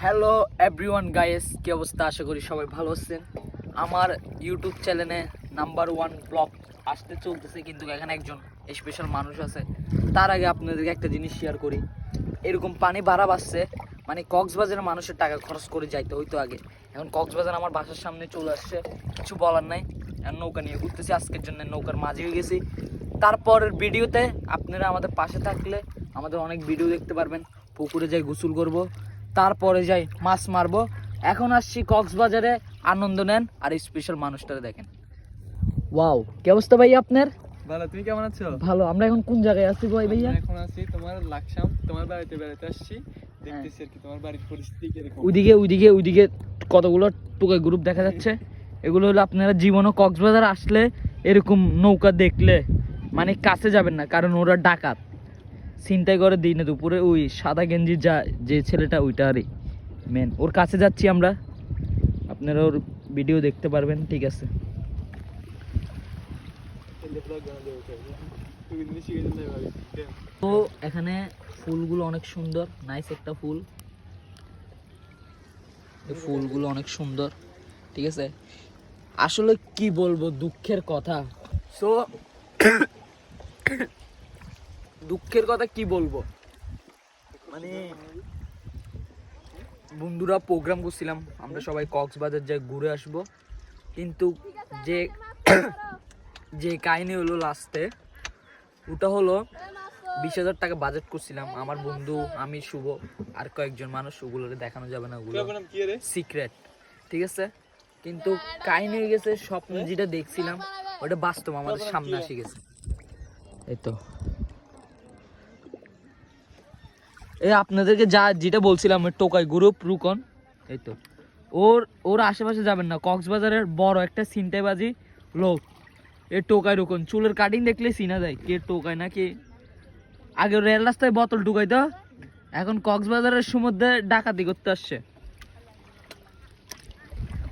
Hello everyone guys, কি অবস্থা? আশা করি সবাই ভালো আছেন। আমার ইউটিউব চ্যানেলে নাম্বার 1 ব্লগ আসতে চলতেছে, কিন্তু এখানে একজন স্পেশাল মানুষ আছে। তার আগে আপনাদেরকে একটা জিনিস শেয়ার করি। এরকম পানি বাড়া বাসছে, মানে কক্সবাজারের মানুষের টাকা খরচ করে যাইতে হইতো আগে। এখন কক্সবাজার আমার বাসার সামনে চলে আসছে, কিছু বলার নাই। এখন নৌকা নিয়ে ঘুরতেছি, আজকের জন্য নৌকার মাঝে হয়ে গেছি। তারপরের ভিডিওতে আপনারা আমাদের পাশে থাকলে আমাদের অনেক ভিডিও দেখতে পারবেন। পুকুরে যাই গোসল করব, তারপরে যাই মাছ মারবো। এখন আসছি কক্সবাজারে, আনন্দ নেন আর স্পেশাল মানুষটারে দেখেন। ওয়াও, কি অবস্থা ভাই আপনার? ভালো, তুমি কেমন আছো? ভালো। আমরা এখন কোন জায়গায় আছি ভাই? ভাইয়া এখন আছি তোমার লাকসাম, তোমার বাড়িতে বেড়াতে আসছি। দেখতেছি আর কি তোমার বাড়ির পরিস্থিতি কিরকম। ওইদিকে কতগুলো টুকা গ্রুপ দেখা যাচ্ছে। এগুলো হলো আপনারা জীবনে কক্সবাজার আসলে এরকম নৌকা দেখলে মানে কাছে যাবেন না, কারণ ওরা ডাকাত, ছিনতাই করে দিনে দুপুরে। ওই সাদা গেঞ্জি যে ছেলেটা, ওইটা আরই মেন। ওর কাছে যাচ্ছি আমরা, আপনারা ওর ভিডিও দেখতে পারবেন। ঠিক আছে। তো এখানে ফুলগুলো অনেক সুন্দর, নাইস একটা ফুল। এই ফুলগুলো অনেক সুন্দর, ঠিক আছে। আসলে কি বলবো, দুঃখের কথা। সো দুঃখের কথা কি বলবো, মানে বন্ধুরা প্রোগ্রাম করছিলাম আমরা সবাই কক্সবাজার যাই ঘুরে আসবো, কিন্তু যে যে কাহিনী হলো লাস্টে, ওটা হলো 20,000 টাকা বাজেট করছিলাম আমার বন্ধু, আমি, শুভ আর কয়েকজন মানুষ। ওগুলোকে দেখানো যাবে না, ওগুলো সিক্রেট, ঠিক আছে। কিন্তু কাহিনী হয়ে গেছে, স্বপ্ন যেটা দেখছিলাম ওটা বাস্তব আমাদের সামনে এসে গেছে। এই তো এই আপনাদেরকে যেটা বলছিলাম, টোকাই গ্রুপ রুকন, এই তো ওর আশেপাশে যাবেন না। কক্সবাজারের বড় একটা ছিনতাইবাজি লোক এ টোকাই রুকন। চুলের কাটিং দেখলে চিনা যায় কে টোকাই না কে। আগে রেল রাস্তায় বোতল ঢুকাইতো, এখন কক্সবাজারের সমুদ্রে ডাকাতি করতে আসছে।